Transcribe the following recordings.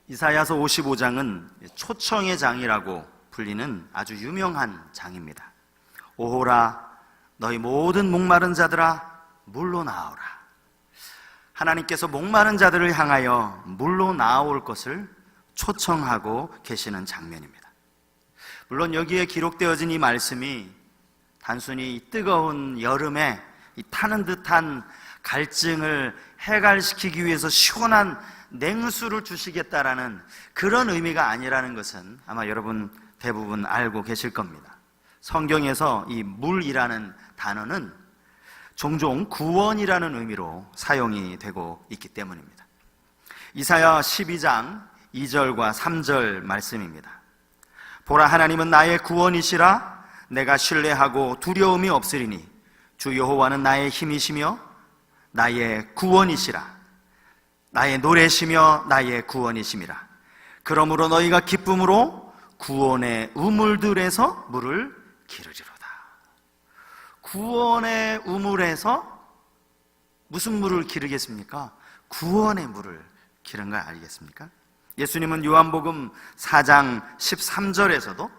이사야서 55장은 초청의 장이라고 불리는 아주 유명한 장입니다. 오호라 너희 모든 목마른 자들아 물로 나오라. 하나님께서 목마른 자들을 향하여 물로 나올 것을 초청하고 계시는 장면입니다. 물론 여기에 기록되어진 이 말씀이 단순히 뜨거운 여름에 타는 듯한 갈증을 해갈시키기 위해서 시원한 냉수를 주시겠다라는 그런 의미가 아니라는 것은 아마 여러분 대부분 알고 계실 겁니다. 성경에서 이 물이라는 단어는 종종 구원이라는 의미로 사용이 되고 있기 때문입니다. 이사야 12장 2절과 3절 말씀입니다. 보라, 하나님은 나의 구원이시라. 내가 신뢰하고 두려움이 없으리니 주 여호와는 나의 힘이시며 나의 구원이시라. 나의 노래시며 나의 구원이심이라. 그러므로 너희가 기쁨으로 구원의 우물들에서 물을 기르리로다. 구원의 우물에서 무슨 물을 기르겠습니까? 구원의 물을 기른 거 알겠습니까? 예수님은 요한복음 4장 13절에서도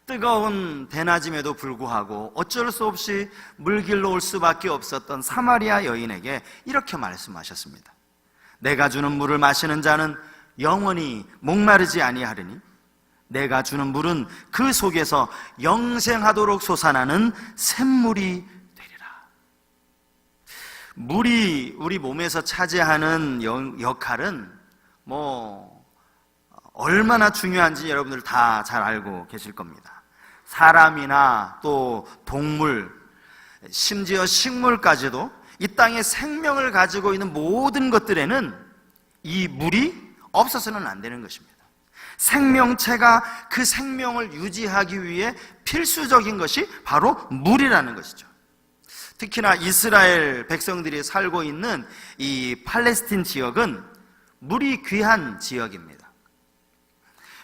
뜨거운 대낮임에도 불구하고 어쩔 수 없이 물 길러 올 수밖에 없었던 사마리아 여인에게 이렇게 말씀하셨습니다. 내가 주는 물을 마시는 자는 영원히 목마르지 아니하리니 내가 주는 물은 그 속에서 영생하도록 솟아나는 샘물이 되리라. 물이 우리 몸에서 차지하는 역할은 얼마나 중요한지 여러분들 다 잘 알고 계실 겁니다. 사람이나 또 동물, 심지어 식물까지도 이 땅에 생명을 가지고 있는 모든 것들에는 이 물이 없어서는 안 되는 것입니다. 생명체가 그 생명을 유지하기 위해 필수적인 것이 바로 물이라는 것이죠. 특히나 이스라엘 백성들이 살고 있는 이 팔레스틴 지역은 물이 귀한 지역입니다.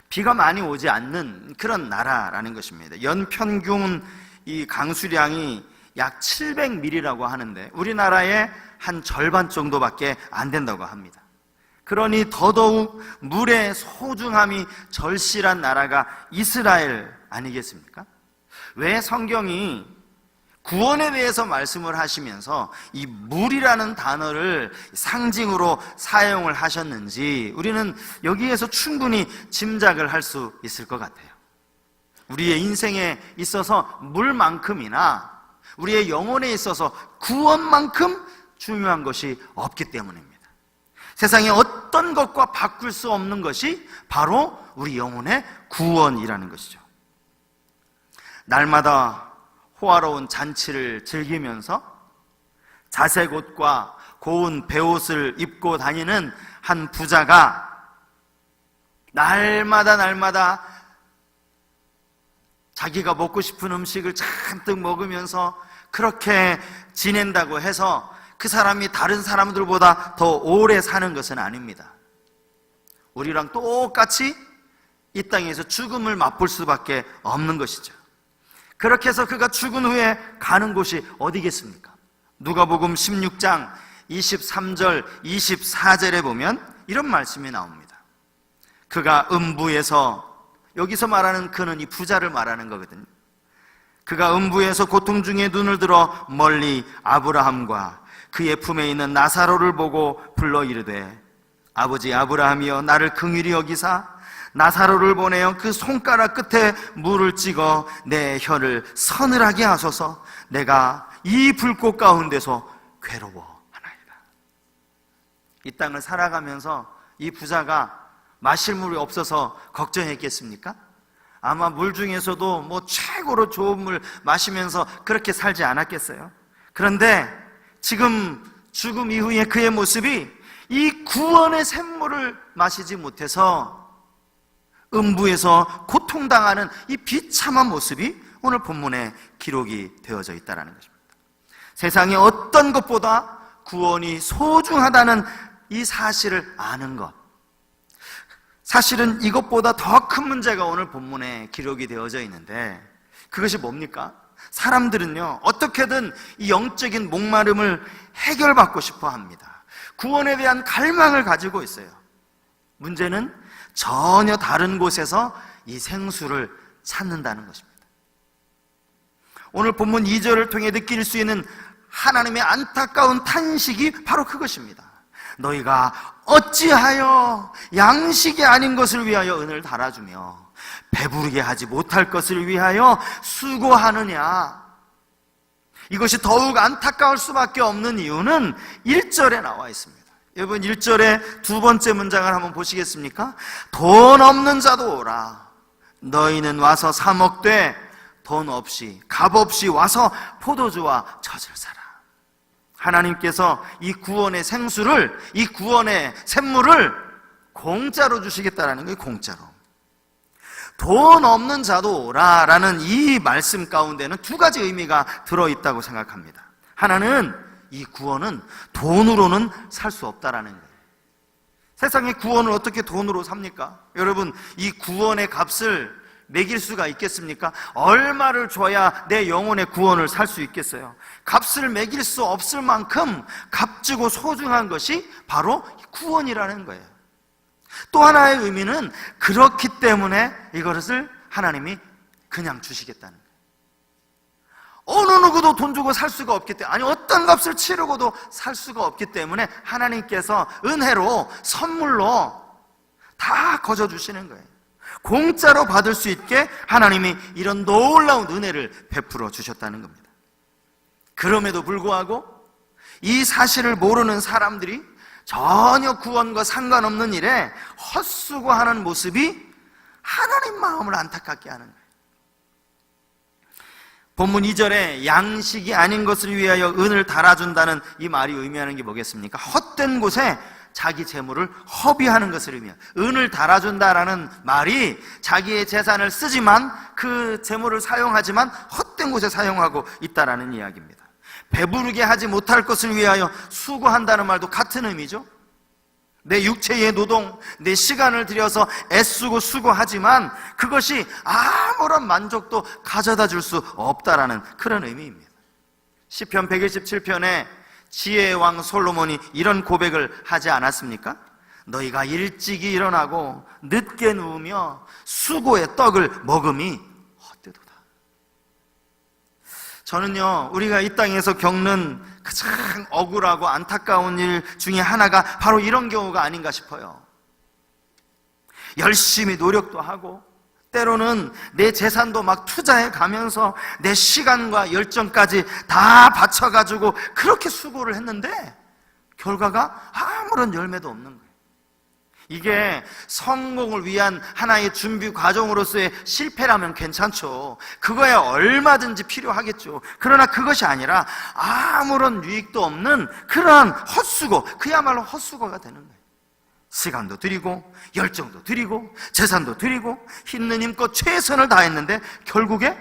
비가 많이 오지 않는 그런 나라라는 것입니다. 연평균 이 강수량이 약 700mm라고 하는데 우리나라의 한 절반 정도밖에 안 된다고 합니다. 그러니 더더욱 물의 소중함이 절실한 나라가 이스라엘 아니겠습니까? 왜 성경이 구원에 대해서 말씀을 하시면서 이 물이라는 단어를 상징으로 사용을 하셨는지 우리는 여기에서 충분히 짐작을 할 수 있을 것 같아요. 우리의 인생에 있어서 물만큼이나 우리의 영혼에 있어서 구원만큼 중요한 것이 없기 때문입니다. 세상에 어떤 것과 바꿀 수 없는 것이 바로 우리 영혼의 구원이라는 것이죠. 날마다 호화로운 잔치를 즐기면서 자색 옷과 고운 베옷을 입고 다니는 한 부자가 날마다 자기가 먹고 싶은 음식을 잔뜩 먹으면서 그렇게 지낸다고 해서 그 사람이 다른 사람들보다 더 오래 사는 것은 아닙니다. 우리랑 똑같이 이 땅에서 죽음을 맛볼 수밖에 없는 것이죠. 그렇게 해서 그가 죽은 후에 가는 곳이 어디겠습니까? 누가복음 16장 23절 24절에 보면 이런 말씀이 나옵니다. 그가 음부에서, 여기서 말하는 그는 이 부자를 말하는 거거든요. 그가 음부에서 고통 중에 눈을 들어 멀리 아브라함과 그의 품에 있는 나사로를 보고 불러 이르되 아버지 아브라함이여 나를 긍휼히 여기사 나사로를 보내어 그 손가락 끝에 물을 찍어 내 혀를 서늘하게 하소서. 내가 이 불꽃 가운데서 괴로워하나이다. 이 땅을 살아가면서 이 부자가 마실 물이 없어서 걱정했겠습니까? 아마 물 중에서도 최고로 좋은 물 마시면서 그렇게 살지 않았겠어요? 그런데 지금 죽음 이후에 그의 모습이 이 구원의 샘물을 마시지 못해서 음부에서 고통당하는 이 비참한 모습이 오늘 본문에 기록이 되어져 있다는 것입니다. 세상에 어떤 것보다 구원이 소중하다는 이 사실을 아는 것, 사실은 이것보다 더 큰 문제가 오늘 본문에 기록이 되어져 있는데 그것이 뭡니까? 사람들은요 어떻게든 이 영적인 목마름을 해결받고 싶어 합니다. 구원에 대한 갈망을 가지고 있어요. 문제는 전혀 다른 곳에서 이 생수를 찾는다는 것입니다. 오늘 본문 2절을 통해 느낄 수 있는 하나님의 안타까운 탄식이 바로 그것입니다. 너희가 어찌하여 양식이 아닌 것을 위하여 은을 달아주며 배부르게 하지 못할 것을 위하여 수고하느냐. 이것이 더욱 안타까울 수밖에 없는 이유는 1절에 나와 있습니다. 여러분, 1절의 두 번째 문장을 한번 보시겠습니까? 돈 없는 자도 오라. 너희는 와서 사 먹되 돈 없이 값 없이 와서 포도주와 젖을 사라. 하나님께서 이 구원의 생수를, 이 구원의 샘물을 공짜로 주시겠다라는 거예요. 공짜로. 돈 없는 자도 오라라는 이 말씀 가운데는 두 가지 의미가 들어있다고 생각합니다. 하나는 이 구원은 돈으로는 살 수 없다라는 거예요. 세상의 구원을 어떻게 돈으로 삽니까? 여러분, 이 구원의 값을 매길 수가 있겠습니까? 얼마를 줘야 내 영혼의 구원을 살 수 있겠어요? 값을 매길 수 없을 만큼 값지고 소중한 것이 바로 구원이라는 거예요. 또 하나의 의미는 그렇기 때문에 이것을 하나님이 그냥 주시겠다는 거예요. 어느 누구도 돈 주고 살 수가 없기 때문에, 아니 어떤 값을 치르고도 살 수가 없기 때문에 하나님께서 은혜로 선물로 다 거저 주시는 거예요. 공짜로 받을 수 있게 하나님이 이런 놀라운 은혜를 베풀어 주셨다는 겁니다. 그럼에도 불구하고 이 사실을 모르는 사람들이 전혀 구원과 상관없는 일에 헛수고하는 모습이 하나님 마음을 안타깝게 하는 거예요. 본문 2절에 양식이 아닌 것을 위하여 은을 달아준다는 이 말이 의미하는 게 뭐겠습니까? 헛된 곳에 자기 재물을 허비하는 것을 의미해요. 은을 달아준다라는 말이 자기의 재산을 쓰지만 그 재물을 사용하지만 헛된 곳에 사용하고 있다라는 이야기입니다. 배부르게 하지 못할 것을 위하여 수고한다는 말도 같은 의미죠. 내 육체의 노동, 내 시간을 들여서 애쓰고 수고하지만 그것이 아무런 만족도 가져다 줄 수 없다라는 그런 의미입니다. 시편 127편에 지혜의 왕 솔로몬이 이런 고백을 하지 않았습니까? 너희가 일찍이 일어나고 늦게 누우며 수고의 떡을 먹음이 헛되도다. 저는요, 우리가 이 땅에서 겪는 가장 억울하고 안타까운 일 중에 하나가 바로 이런 경우가 아닌가 싶어요. 열심히 노력도 하고 때로는 내 재산도 막 투자해 가면서 내 시간과 열정까지 다 바쳐가지고 그렇게 수고를 했는데 결과가 아무런 열매도 없는 거예요. 이게 성공을 위한 하나의 준비 과정으로서의 실패라면 괜찮죠. 그거에 얼마든지 필요하겠죠. 그러나 그것이 아니라 아무런 유익도 없는 그러한 헛수고, 그야말로 헛수고가 되는 거예요. 시간도 드리고 열정도 드리고 재산도 드리고 있는 힘껏 최선을 다했는데 결국에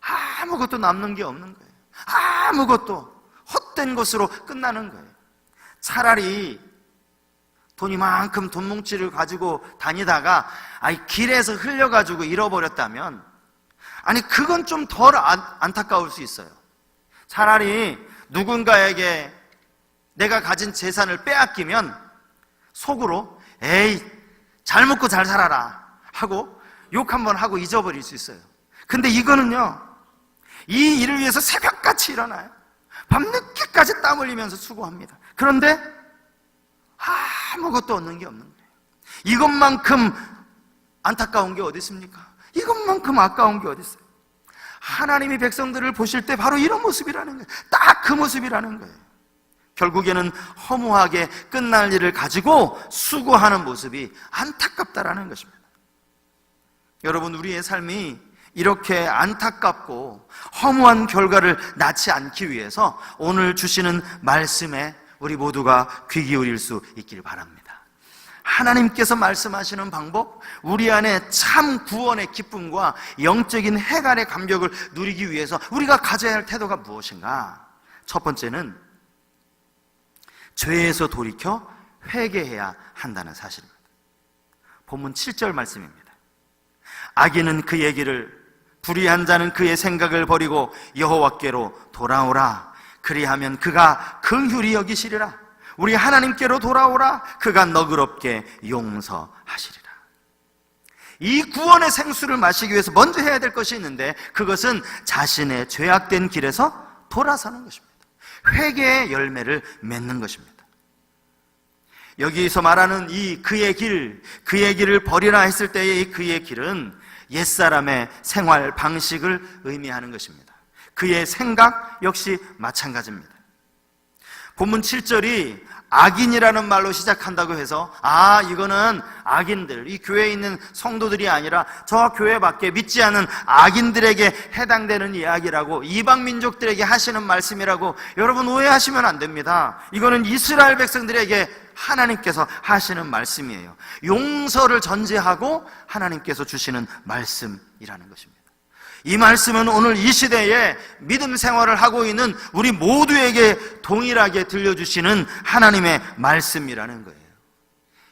아무것도 남는 게 없는 거예요. 아무것도 헛된 것으로 끝나는 거예요. 차라리 돈 이만큼 돈 뭉치를 가지고 다니다가 길에서 흘려가지고 잃어버렸다면 그건 좀 덜 안타까울 수 있어요. 차라리 누군가에게 내가 가진 재산을 빼앗기면 속으로 에이 잘 먹고 잘 살아라 하고 욕 한번 하고 잊어버릴 수 있어요. 근데 이거는요, 이 일을 위해서 새벽같이 일어나요. 밤늦게까지 땀 흘리면서 수고합니다. 그런데 아무것도 얻는 게 없는 거예요. 이것만큼 안타까운 게 어디 있습니까? 이것만큼 아까운 게 어디 있어요? 하나님이 백성들을 보실 때 바로 이런 모습이라는 거예요. 딱 그 모습이라는 거예요. 결국에는 허무하게 끝날 일을 가지고 수고하는 모습이 안타깝다라는 것입니다. 여러분, 우리의 삶이 이렇게 안타깝고 허무한 결과를 낳지 않기 위해서 오늘 주시는 말씀에 우리 모두가 귀 기울일 수 있기를 바랍니다. 하나님께서 말씀하시는 방법, 우리 안에 참 구원의 기쁨과 영적인 해갈의 감격을 누리기 위해서 우리가 가져야 할 태도가 무엇인가? 첫 번째는 죄에서 돌이켜 회개해야 한다는 사실입니다. 본문 7절 말씀입니다. 악인은 그 얘기를, 불의한 자는 그의 생각을 버리고 여호와께로 돌아오라. 그리하면 그가 긍휼히 여기시리라. 우리 하나님께로 돌아오라. 그가 너그럽게 용서하시리라. 이 구원의 생수를 마시기 위해서 먼저 해야 될 것이 있는데, 그것은 자신의 죄악된 길에서 돌아서는 것입니다. 회개의 열매를 맺는 것입니다. 여기서 말하는 이 그의 길을 버리라 했을 때의 이 그의 길은 옛사람의 생활 방식을 의미하는 것입니다. 그의 생각 역시 마찬가지입니다. 본문 7절이 악인이라는 말로 시작한다고 해서 이거는 악인들, 이 교회에 있는 성도들이 아니라 저 교회 밖에 믿지 않은 악인들에게 해당되는 이야기라고, 이방 민족들에게 하시는 말씀이라고 여러분 오해하시면 안 됩니다. 이거는 이스라엘 백성들에게 하나님께서 하시는 말씀이에요. 용서를 전제하고 하나님께서 주시는 말씀이라는 것입니다. 이 말씀은 오늘 이 시대에 믿음 생활을 하고 있는 우리 모두에게 동일하게 들려주시는 하나님의 말씀이라는 거예요.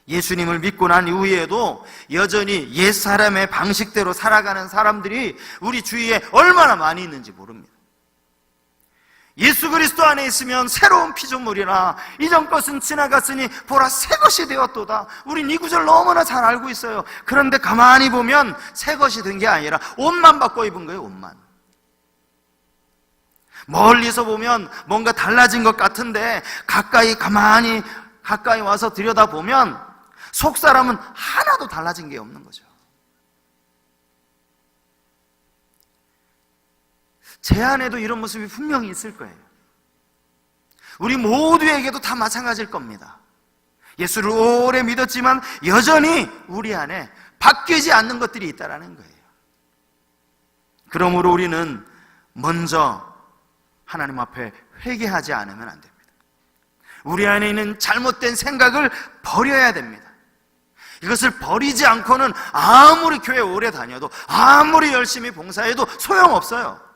예수님을 믿고 난 이후에도 여전히 옛사람의 방식대로 살아가는 사람들이 우리 주위에 얼마나 많이 있는지 모릅니다. 예수 그리스도 안에 있으면 새로운 피조물이라, 이전 것은 지나갔으니 보라 새 것이 되었도다. 우린 이 구절 너무나 잘 알고 있어요. 그런데 가만히 보면 새 것이 된 게 아니라 옷만 바꿔 입은 거예요. 옷만. 멀리서 보면 뭔가 달라진 것 같은데 가만히 가까이 와서 들여다보면 속 사람은 하나도 달라진 게 없는 거죠. 제 안에도 이런 모습이 분명히 있을 거예요. 우리 모두에게도 다 마찬가지일 겁니다. 예수를 오래 믿었지만 여전히 우리 안에 바뀌지 않는 것들이 있다는 거예요. 그러므로 우리는 먼저 하나님 앞에 회개하지 않으면 안 됩니다. 우리 안에 있는 잘못된 생각을 버려야 됩니다. 이것을 버리지 않고는 아무리 교회 오래 다녀도, 아무리 열심히 봉사해도 소용없어요.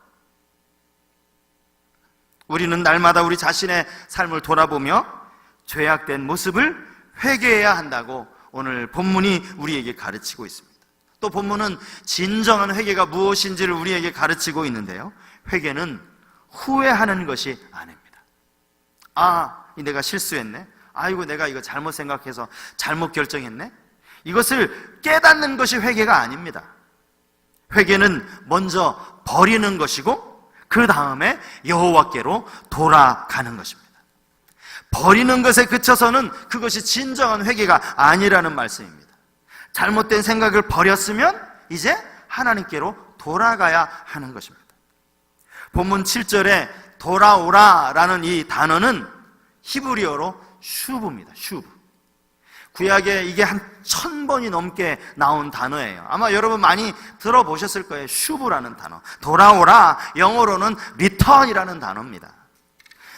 우리는 날마다 우리 자신의 삶을 돌아보며 죄악된 모습을 회개해야 한다고 오늘 본문이 우리에게 가르치고 있습니다. 또 본문은 진정한 회개가 무엇인지를 우리에게 가르치고 있는데요, 회개는 후회하는 것이 아닙니다. 내가 실수했네. 아이고, 내가 이거 잘못 생각해서 잘못 결정했네. 이것을 깨닫는 것이 회개가 아닙니다. 회개는 먼저 버리는 것이고 그 다음에 여호와께로 돌아가는 것입니다. 버리는 것에 그쳐서는 그것이 진정한 회개가 아니라는 말씀입니다. 잘못된 생각을 버렸으면 이제 하나님께로 돌아가야 하는 것입니다. 본문 7절에 돌아오라라는 이 단어는 히브리어로 슈브입니다. 슈브. 구약에 이게 한 1000번이 넘게 나온 단어예요. 아마 여러분 많이 들어보셨을 거예요. 슈브라는 단어. 돌아오라, 영어로는 return이라는 단어입니다.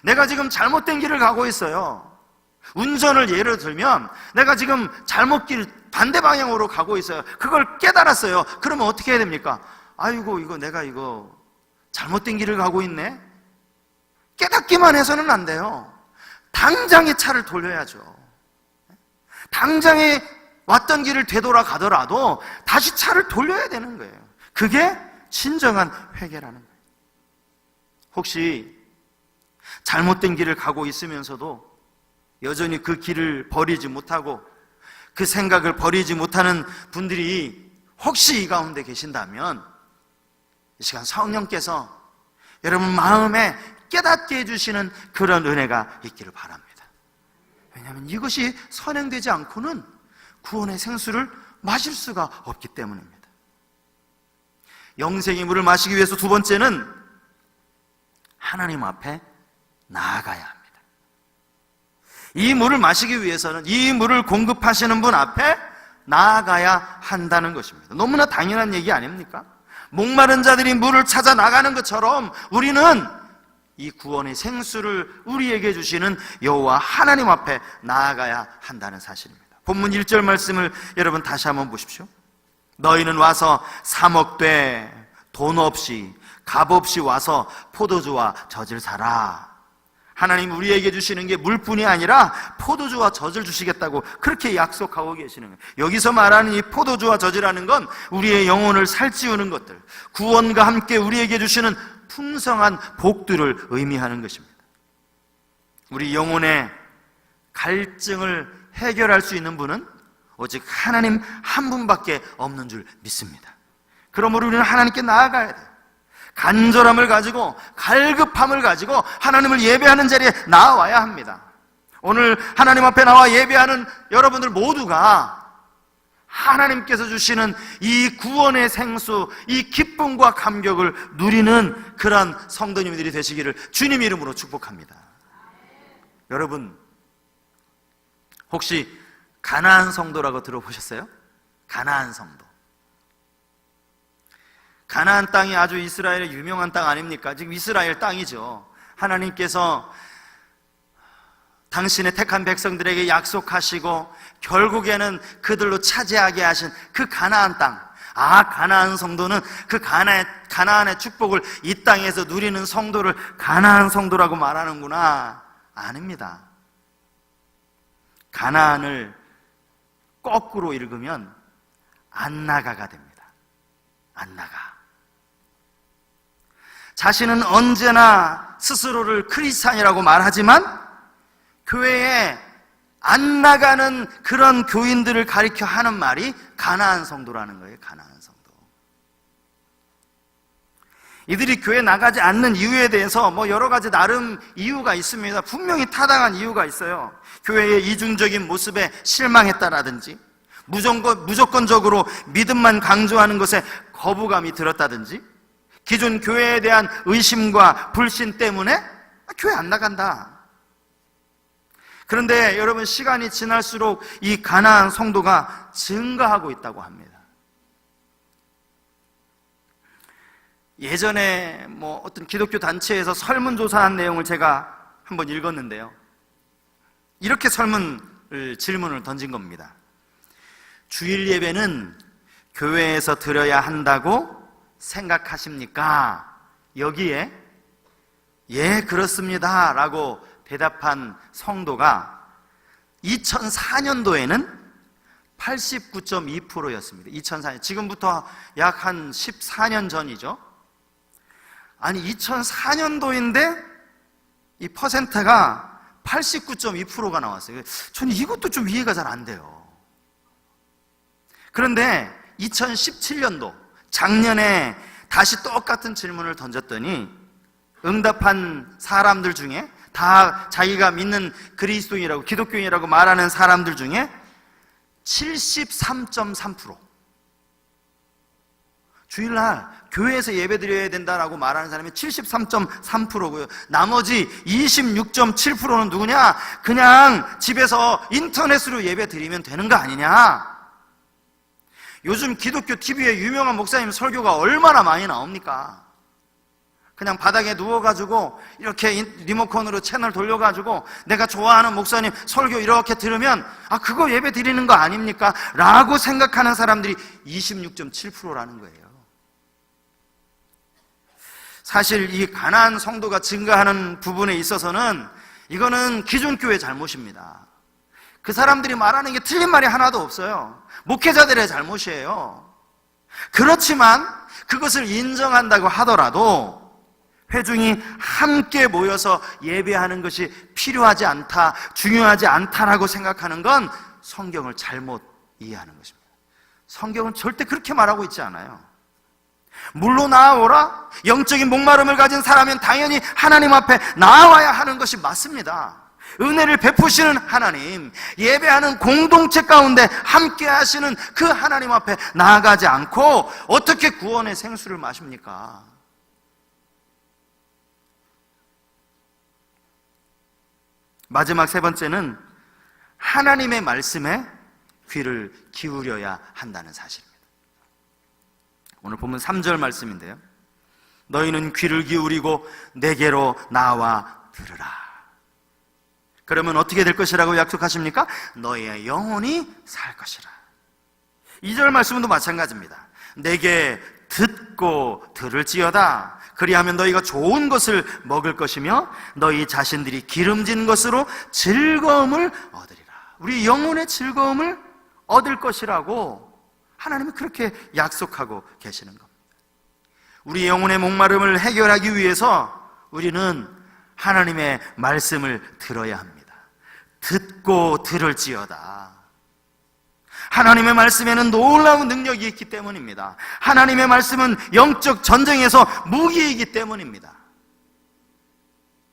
내가 지금 잘못된 길을 가고 있어요. 운전을 예를 들면 내가 지금 잘못 길 반대 방향으로 가고 있어요. 그걸 깨달았어요. 그러면 어떻게 해야 됩니까? 아이고, 내가 잘못된 길을 가고 있네. 깨닫기만 해서는 안 돼요. 당장에 차를 돌려야죠. 당장에 왔던 길을 되돌아가더라도 다시 차를 돌려야 되는 거예요. 그게 진정한 회개라는 거예요. 혹시 잘못된 길을 가고 있으면서도 여전히 그 길을 버리지 못하고 그 생각을 버리지 못하는 분들이 혹시 이 가운데 계신다면, 이 시간 성령께서 여러분 마음에 깨닫게 해주시는 그런 은혜가 있기를 바랍니다. 왜냐하면 이것이 선행되지 않고는 구원의 생수를 마실 수가 없기 때문입니다. 영생의 물을 마시기 위해서 두 번째는 하나님 앞에 나아가야 합니다. 이 물을 마시기 위해서는 이 물을 공급하시는 분 앞에 나아가야 한다는 것입니다. 너무나 당연한 얘기 아닙니까? 목마른 자들이 물을 찾아 나가는 것처럼 우리는 이 구원의 생수를 우리에게 주시는 여호와 하나님 앞에 나아가야 한다는 사실입니다. 본문 1절 말씀을 여러분 다시 한번 보십시오. 너희는 와서 사 먹되 돈 없이 값 없이 와서 포도주와 젖을 사라. 하나님 우리에게 주시는 게 물뿐이 아니라 포도주와 젖을 주시겠다고 그렇게 약속하고 계시는 거예요. 여기서 말하는 이 포도주와 젖이라는 건 우리의 영혼을 살찌우는 것들, 구원과 함께 우리에게 주시는 풍성한 복들을 의미하는 것입니다. 우리 영혼의 갈증을 해결할 수 있는 분은 오직 하나님 한 분밖에 없는 줄 믿습니다. 그러므로 우리는 하나님께 나아가야 돼요. 간절함을 가지고 갈급함을 가지고 하나님을 예배하는 자리에 나와야 합니다. 오늘 하나님 앞에 나와 예배하는 여러분들 모두가 하나님께서 주시는 이 구원의 생수, 이 기쁨과 감격을 누리는 그런 성도님들이 되시기를 주님 이름으로 축복합니다. 여러분, 혹시 가나안 성도라고 들어보셨어요? 가나안 성도. 가나안 땅이 아주 이스라엘의 유명한 땅 아닙니까? 지금 이스라엘 땅이죠. 하나님께서 당신의 택한 백성들에게 약속하시고 결국에는 그들로 차지하게 하신 그 가나안 땅. 가나안 성도는 그 가나안의 축복을 이 땅에서 누리는 성도를 가나안 성도라고 말하는구나. 아닙니다. 가나안을 거꾸로 읽으면 안나가가 됩니다. 안나가. 자신은 언제나 스스로를 크리스찬이라고 말하지만 교회에 안 나가는 그런 교인들을 가리켜 하는 말이 가나안 성도라는 거예요. 가나안 성도. 이들이 교회 나가지 않는 이유에 대해서 여러 가지 나름 이유가 있습니다. 분명히 타당한 이유가 있어요. 교회의 이중적인 모습에 실망했다라든지, 무조건적으로 믿음만 강조하는 것에 거부감이 들었다든지, 기존 교회에 대한 의심과 불신 때문에 교회 안 나간다. 그런데 여러분, 시간이 지날수록 이 가나안 성도가 증가하고 있다고 합니다. 예전에 어떤 기독교 단체에서 설문조사한 내용을 제가 한번 읽었는데요, 이렇게 질문을 던진 겁니다. 주일 예배는 교회에서 드려야 한다고 생각하십니까? 여기에 예, 그렇습니다 라고 대답한 성도가 2004년도에는 89.2%였습니다. 2004년, 지금부터 약 한 14년 전이죠. 아니, 2004년도인데 이 퍼센트가 89.2%가 나왔어요. 저는 이것도 좀 이해가 잘 안 돼요. 그런데 2017년도, 작년에 다시 똑같은 질문을 던졌더니 응답한 사람들 중에 다 자기가 믿는 그리스도인이라고, 기독교인이라고 말하는 사람들 중에 73.3%, 주일날 교회에서 예배드려야 된다라고 말하는 사람이 73.3%고요. 나머지 26.7%는 누구냐? 그냥 집에서 인터넷으로 예배드리면 되는 거 아니냐? 요즘 기독교 TV에 유명한 목사님 설교가 얼마나 많이 나옵니까? 그냥 바닥에 누워가지고 이렇게 리모컨으로 채널 돌려가지고 내가 좋아하는 목사님 설교 이렇게 들으면 그거 예배 드리는 거 아닙니까? 라고 생각하는 사람들이 26.7%라는 거예요. 사실 이 가나안 성도가 증가하는 부분에 있어서는 이거는 기존 교회 잘못입니다. 그 사람들이 말하는 게 틀린 말이 하나도 없어요. 목회자들의 잘못이에요. 그렇지만 그것을 인정한다고 하더라도 회중이 함께 모여서 예배하는 것이 필요하지 않다, 중요하지 않다라고 생각하는 건 성경을 잘못 이해하는 것입니다. 성경은 절대 그렇게 말하고 있지 않아요. 물로 나아오라, 영적인 목마름을 가진 사람은 당연히 하나님 앞에 나아와야 하는 것이 맞습니다. 은혜를 베푸시는 하나님, 예배하는 공동체 가운데 함께 하시는 그 하나님 앞에 나아가지 않고 어떻게 구원의 생수를 마십니까? 마지막 세 번째는 하나님의 말씀에 귀를 기울여야 한다는 사실입니다. 오늘 보면 3절 말씀인데요, 너희는 귀를 기울이고 내게로 나와 들으라. 그러면 어떻게 될 것이라고 약속하십니까? 너희의 영혼이 살 것이라. 2절 말씀도 마찬가지입니다. 내게 듣고 들을지어다. 그리하면 너희가 좋은 것을 먹을 것이며 너희 자신들이 기름진 것으로 즐거움을 얻으리라. 우리 영혼의 즐거움을 얻을 것이라고 하나님은 그렇게 약속하고 계시는 겁니다. 우리 영혼의 목마름을 해결하기 위해서 우리는 하나님의 말씀을 들어야 합니다. 듣고 들을지어다. 하나님의 말씀에는 놀라운 능력이 있기 때문입니다. 하나님의 말씀은 영적 전쟁에서 무기이기 때문입니다.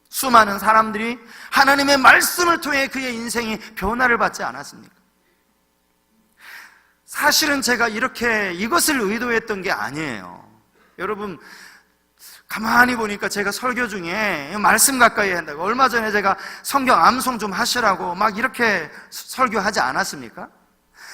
수많은 사람들이 하나님의 말씀을 통해 그의 인생이 변화를 받지 않았습니까? 사실은 제가 이렇게 이것을 의도했던 게 아니에요. 여러분, 가만히 보니까 제가 설교 중에 말씀 가까이 한다고, 얼마 전에 제가 성경 암송 좀 하시라고 막 이렇게 설교하지 않았습니까?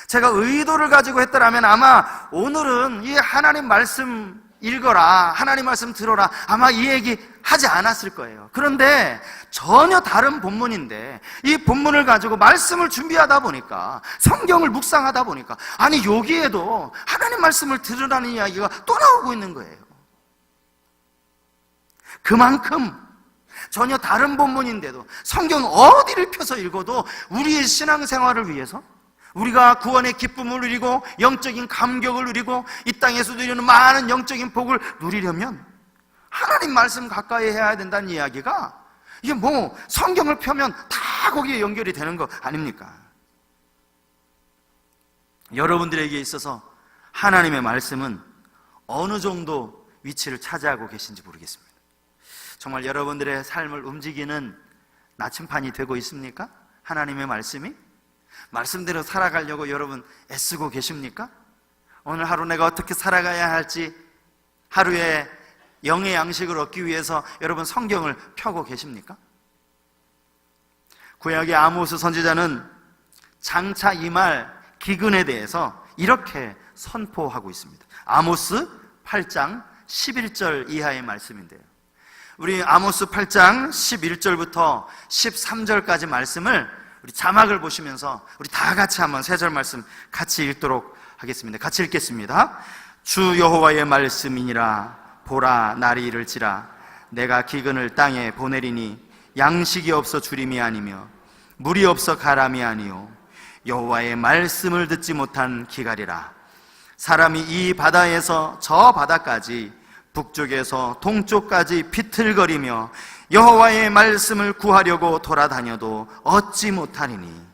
제가 의도를 가지고 했더라면 아마 오늘은 이 하나님 말씀 읽어라, 하나님 말씀 들어라, 아마 이 얘기 하지 않았을 거예요. 그런데 전혀 다른 본문인데 이 본문을 가지고 말씀을 준비하다 보니까, 성경을 묵상하다 보니까, 아니 여기에도 하나님 말씀을 들으라는 이야기가 또 나오고 있는 거예요. 그만큼 전혀 다른 본문인데도 성경 어디를 펴서 읽어도 우리의 신앙생활을 위해서, 우리가 구원의 기쁨을 누리고 영적인 감격을 누리고 이 땅에서 누리는 많은 영적인 복을 누리려면 하나님 말씀 가까이 해야 된다는 이야기가, 이게 뭐 성경을 펴면 다 거기에 연결이 되는 거 아닙니까? 여러분들에게 있어서 하나님의 말씀은 어느 정도 위치를 차지하고 계신지 모르겠습니다. 정말 여러분들의 삶을 움직이는 나침판이 되고 있습니까? 하나님의 말씀이? 말씀대로 살아가려고 여러분 애쓰고 계십니까? 오늘 하루 내가 어떻게 살아가야 할지, 하루에 영의 양식을 얻기 위해서 여러분 성경을 펴고 계십니까? 구약의 아모스 선지자는 장차 임할 기근에 대해서 이렇게 선포하고 있습니다. 아모스 8장 11절 이하의 말씀인데요, 우리 아모스 8장 11절부터 13절까지 말씀을 우리 자막을 보시면서 우리 다 같이 한번 세 절 말씀 같이 읽도록 하겠습니다. 같이 읽겠습니다. 주 여호와의 말씀이니라. 보라, 날이 이를지라. 내가 기근을 땅에 보내리니 양식이 없어 주림이 아니며 물이 없어 가람이 아니요 여호와의 말씀을 듣지 못한 기갈이라. 사람이 이 바다에서 저 바다까지, 북쪽에서 동쪽까지 비틀거리며 여호와의 말씀을 구하려고 돌아다녀도 얻지 못하리니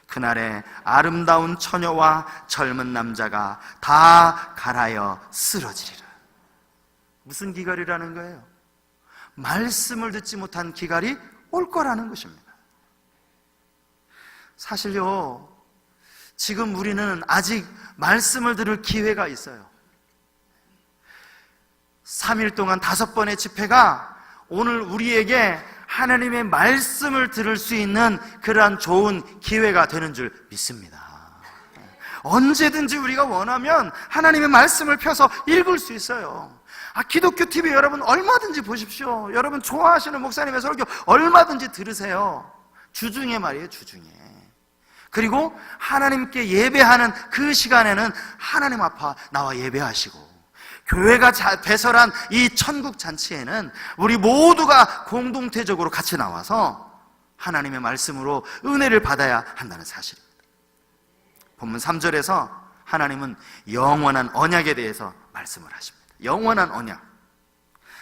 그날에 아름다운 처녀와 젊은 남자가 다 갈아여 쓰러지리라. 무슨 기갈이라는 거예요? 말씀을 듣지 못한 기갈이 올 거라는 것입니다. 사실요, 지금 우리는 아직 말씀을 들을 기회가 있어요. 3일 동안 5번의 집회가 오늘 우리에게 하나님의 말씀을 들을 수 있는 그러한 좋은 기회가 되는 줄 믿습니다. 언제든지 우리가 원하면 하나님의 말씀을 펴서 읽을 수 있어요. 기독교 TV 여러분 얼마든지 보십시오. 여러분 좋아하시는 목사님의 설교 얼마든지 들으세요. 주중에 말이에요, 주중에. 그리고 하나님께 예배하는 그 시간에는 하나님 앞에 나와 예배하시고, 교회가 배설한 이 천국 잔치에는 우리 모두가 공동체적으로 같이 나와서 하나님의 말씀으로 은혜를 받아야 한다는 사실입니다. 본문 3절에서 하나님은 영원한 언약에 대해서 말씀을 하십니다. 영원한 언약.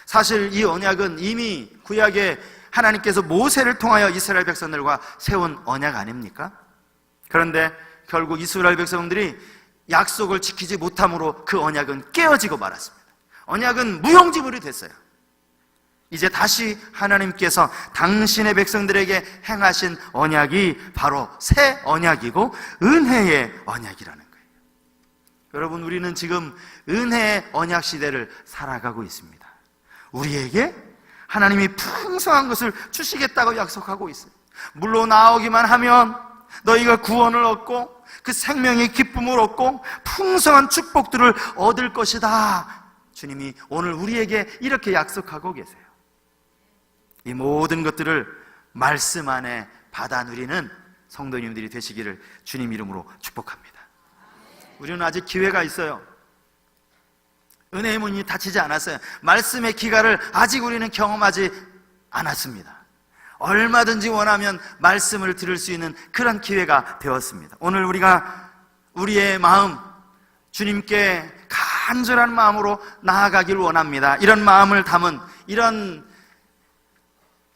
사실 이 언약은 이미 구약에 하나님께서 모세를 통하여 이스라엘 백성들과 세운 언약 아닙니까? 그런데 결국 이스라엘 백성들이 약속을 지키지 못함으로 그 언약은 깨어지고 말았습니다. 언약은 무용지물이 됐어요. 이제 다시 하나님께서 당신의 백성들에게 행하신 언약이 바로 새 언약이고 은혜의 언약이라는 거예요. 여러분, 우리는 지금 은혜의 언약 시대를 살아가고 있습니다. 우리에게 하나님이 풍성한 것을 주시겠다고 약속하고 있어요. 물로 나오기만 하면 너희가 구원을 얻고 그 생명의 기쁨을 얻고 풍성한 축복들을 얻을 것이다. 주님이 오늘 우리에게 이렇게 약속하고 계세요. 이 모든 것들을 말씀 안에 받아 누리는 성도님들이 되시기를 주님 이름으로 축복합니다. 우리는 아직 기회가 있어요. 은혜의 문이 닫히지 않았어요. 말씀의 기갈을 아직 우리는 경험하지 않았습니다. 얼마든지 원하면 말씀을 들을 수 있는 그런 기회가 되었습니다. 오늘 우리가 우리의 마음, 주님께 간절한 마음으로 나아가길 원합니다. 이런 마음을 담은, 이런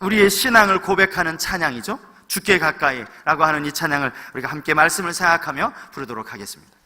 우리의 신앙을 고백하는 찬양이죠. 주께 가까이라고 하는 이 찬양을 우리가 함께 말씀을 생각하며 부르도록 하겠습니다.